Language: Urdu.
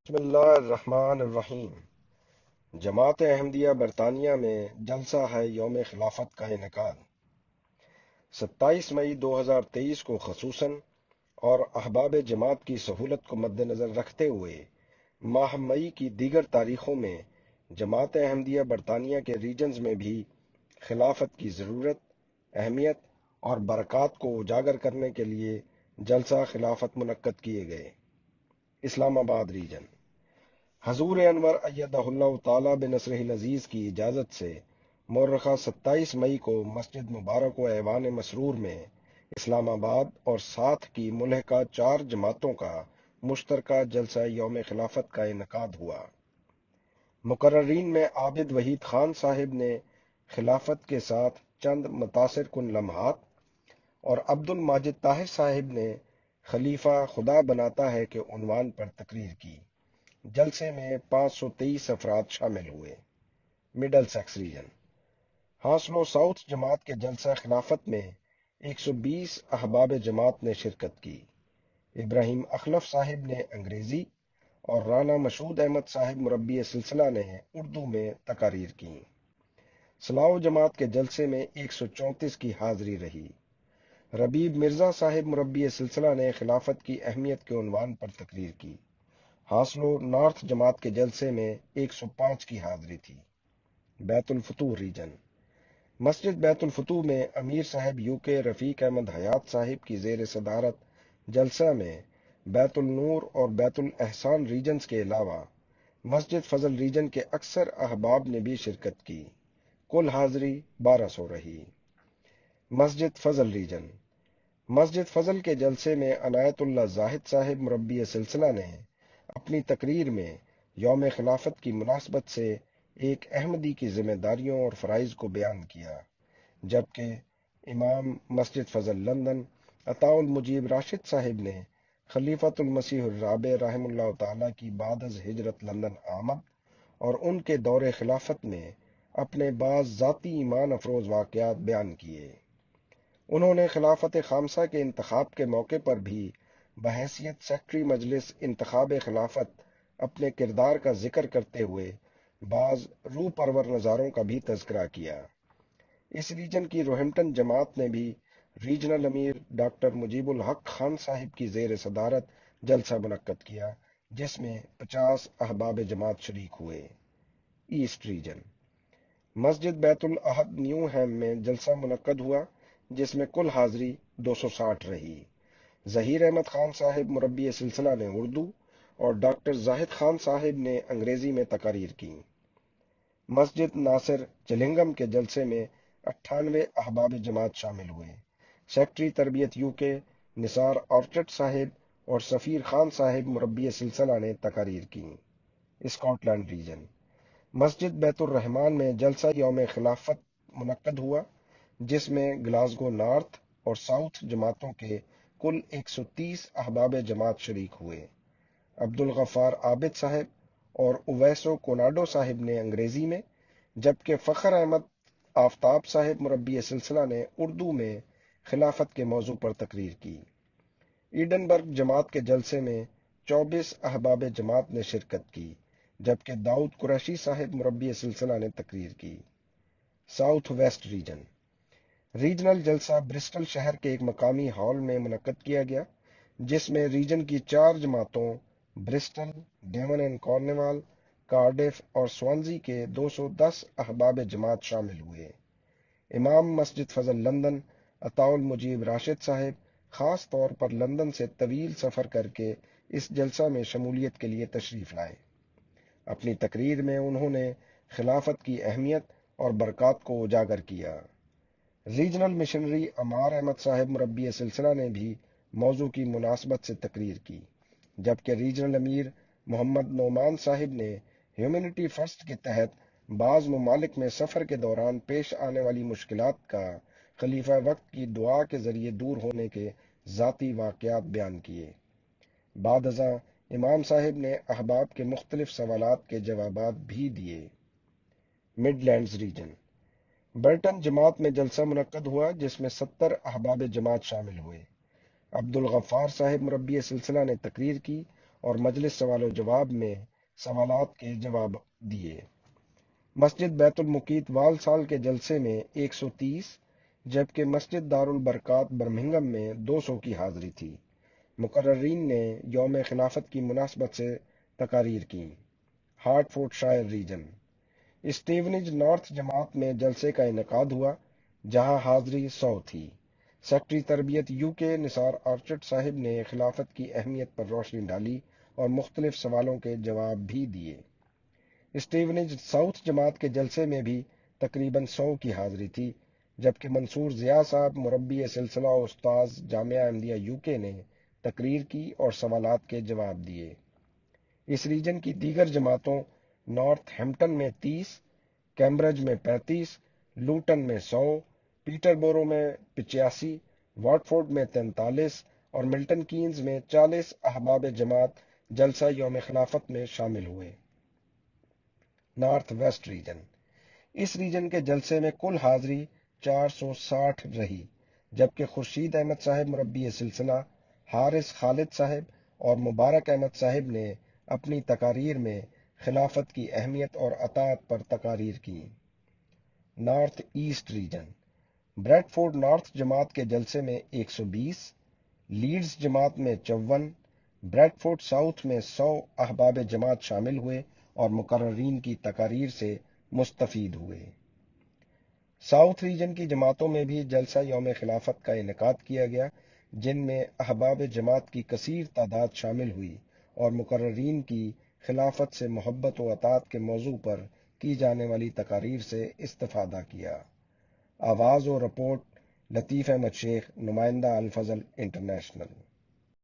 بسم اللہ الرحمن الرحیم۔ جماعت احمدیہ برطانیہ میں جلسہ ہے یوم خلافت کا انعقاد 27 مئی 2023 کو خصوصاً اور احباب جماعت کی سہولت کو مد نظر رکھتے ہوئے ماہ مئی کی دیگر تاریخوں میں جماعت احمدیہ برطانیہ کے ریجنز میں بھی خلافت کی ضرورت، اہمیت اور برکات کو اجاگر کرنے کے لیے جلسہ خلافت منعقد کیے گئے۔ اسلام آباد ریجن حضور انور ایدہ اللہ تعالی بنصرہ العزیز کی اجازت سے مورخہ 27 مئی کو مسجد مبارک و ایوان مسرور میں اسلام آباد اور ساتھ کی ملحقہ 4 جماعتوں کا مشترکہ جلسہ یوم خلافت کا انعقاد ہوا۔ مقررین میں عابد وحید خان صاحب نے خلافت کے ساتھ چند متاثر کن لمحات اور عبد الماجد طاہر صاحب نے خلیفہ خدا بناتا ہے کے عنوان پر تقریر کی۔ جلسے میں 523 افراد شامل ہوئے۔ مڈل سیکس ریجن ہاسلو ساؤتھ جماعت کے جلسہ خلافت میں 120 احباب جماعت نے شرکت کی۔ ابراہیم اخلف صاحب نے انگریزی اور رانا مشہود احمد صاحب مربی سلسلہ نے اردو میں تقاریر کی۔ سلاؤ جماعت کے جلسے میں 134 کی حاضری رہی۔ ربیب مرزا صاحب مربی سلسلہ نے خلافت کی اہمیت کے عنوان پر تقریر کی۔ ہاسلو نارتھ جماعت کے جلسے میں 105 کی حاضری تھی۔ بیت الفتوح ریجن مسجد بیت الفتوح میں امیر صاحب یو کے رفیق احمد حیات صاحب کی زیر صدارت جلسہ میں بیت النور اور بیت الاحسان ریجنز کے علاوہ مسجد فضل ریجن کے اکثر احباب نے بھی شرکت کی۔ کل حاضری 1200 رہی۔ مسجد فضل ریجن مسجد فضل کے جلسے میں عنایت اللہ زاہد صاحب مربی سلسلہ نے اپنی تقریر میں یوم خلافت کی مناسبت سے ایک احمدی کی ذمہ داریوں اور فرائض کو بیان کیا، جبکہ امام مسجد فضل لندن عطاء المجیب راشد صاحب نے خلیفۃ المسیح الرابع رحم اللہ تعالی کی بعد از ہجرت لندن آمد اور ان کے دور خلافت میں اپنے بعض ذاتی ایمان افروز واقعات بیان کیے۔ انہوں نے خلافت خامسہ کے انتخاب کے موقع پر بھی بحیثیت سیکرٹری مجلس انتخاب خلافت اپنے کردار کا ذکر کرتے ہوئے بعض روح پرور نظاروں کا بھی تذکرہ کیا۔ اس ریجن کی روہمپٹن جماعت نے بھی ریجنل امیر ڈاکٹر مجیب الحق خان صاحب کی زیر صدارت جلسہ منعقد کیا، جس میں 50 احباب جماعت شریک ہوئے۔ ایسٹ ریجن مسجد بیت الاحد نیو ہیم میں جلسہ منعقد ہوا، جس میں کل حاضری 260 رہی۔ ظہیر احمد خان صاحب مربی سلسلہ نے اردو اور ڈاکٹر زاہد خان صاحب نے انگریزی میں تقاریر کی۔ مسجد ناصر چلنگم کے جلسے میں 98 احباب جماعت شامل ہوئے۔ سیکرٹری تربیت یو کے نثار آرچٹ صاحب اور سفیر خان صاحب مربی سلسلہ نے تقاریر کی۔ اسکاٹ لینڈ ریجن مسجد بیت الرحمان میں جلسہ یوم خلافت منعقد ہوا، جس میں گلاسگو نارتھ اور ساؤتھ جماعتوں کے کل 130 احباب جماعت شریک ہوئے۔ عبد الغفار عابد صاحب اور اویسو کوناڈو صاحب نے انگریزی میں، جبکہ فخر احمد آفتاب صاحب مربی سلسلہ نے اردو میں خلافت کے موضوع پر تقریر کی۔ ایڈنبرگ جماعت کے جلسے میں 24 احباب جماعت نے شرکت کی، جبکہ داؤد قریشی صاحب مربی سلسلہ نے تقریر کی۔ ساؤتھ ویسٹ ریجن ریجنل جلسہ برسٹل شہر کے ایک مقامی ہال میں منعقد کیا گیا، جس میں ریجن کی 4 جماعتوں برسٹل، ڈیون اینڈ کارنوال، کارڈف اور سوانزی کے 210 احباب جماعت شامل ہوئے۔ امام مسجد فضل لندن عطاء المجیب راشد صاحب خاص طور پر لندن سے طویل سفر کر کے اس جلسہ میں شمولیت کے لیے تشریف لائے۔ اپنی تقریر میں انہوں نے خلافت کی اہمیت اور برکات کو اجاگر کیا۔ ریجنل مشنری عمار احمد صاحب مربی سلسلہ نے بھی موضوع کی مناسبت سے تقریر کی، جبکہ ریجنل امیر محمد نعمان صاحب نے ہیومینٹی فرسٹ کے تحت بعض ممالک میں سفر کے دوران پیش آنے والی مشکلات کا خلیفہ وقت کی دعا کے ذریعے دور ہونے کے ذاتی واقعات بیان کیے۔ بعد ازاں امام صاحب نے احباب کے مختلف سوالات کے جوابات بھی دیے۔ مڈ لینڈز ریجن برٹن جماعت میں جلسہ منعقد ہوا، جس میں 70 احباب جماعت شامل ہوئے۔ عبد الغفار صاحب مربی سلسلہ نے تقریر کی اور مجلس سوال و جواب میں سوالات کے جواب دیے۔ مسجد بیت المقیت وال سال کے جلسے میں 130 جبکہ مسجد دارالبرکات برمنگھم میں 200 کی حاضری تھی۔ مقررین نے یوم خلافت کی مناسبت سے تقاریر کی۔ Hertfordshire region Stevenage north جماعت میں جلسے کا انعقاد ہوا جہاں حاضری 100 تھی۔ سیکرٹری تربیت یو کے نثار آرچرڈ صاحب نے خلافت کی اہمیت پر روشنی ڈالی اور مختلف سوالوں کے جواب بھی دیے۔ اسٹیونز ساؤتھ جماعت کے جلسے میں بھی تقریباً 100 کی حاضری تھی جبکہ منصور ضیاء صاحب مربی سلسلہ و استاذ جامعہ احمدیہ یو کے نے تقریر کی اور سوالات کے جواب دیے۔ اس ریجن کی دیگر جماعتوں نارتھ ہیمپٹن میں 30، کیمبرج میں 35، لوٹن میں 100، پیٹر بورو میں 85، واٹفورڈ میں 43 اور ملٹن کینز میں 40 احباب جماعت جلسہ یوم خلافت میں شامل ہوئے۔ نارتھ ویسٹ ریجن اس ریجن کے جلسے میں کل حاضری 460 رہی جبکہ خورشید احمد صاحب مربی سلسلہ، حارث خالد صاحب اور مبارک احمد صاحب نے اپنی تقاریر میں خلافت کی اہمیت اور اطاعت پر تقاریر کی۔ North east region Bradford north جماعت کے جلسے میں 120، لیڈز جماعت میں 54، بریڈ فورڈ ساؤتھ میں 100 احباب جماعت شامل ہوئے اور مقررین کی تقاریر سے مستفید ہوئے۔ ساؤتھ ریجن کی جماعتوں میں بھی جلسہ یوم خلافت کا انعقاد کیا گیا جن میں احباب جماعت کی کثیر تعداد شامل ہوئی اور مقررین کی خلافت سے محبت و اطاعت کے موضوع پر کی جانے والی تقاریر سے استفادہ کیا۔ آواز و رپورٹ لطیف احمد شیخ، نمائندہ الفضل انٹرنیشنل۔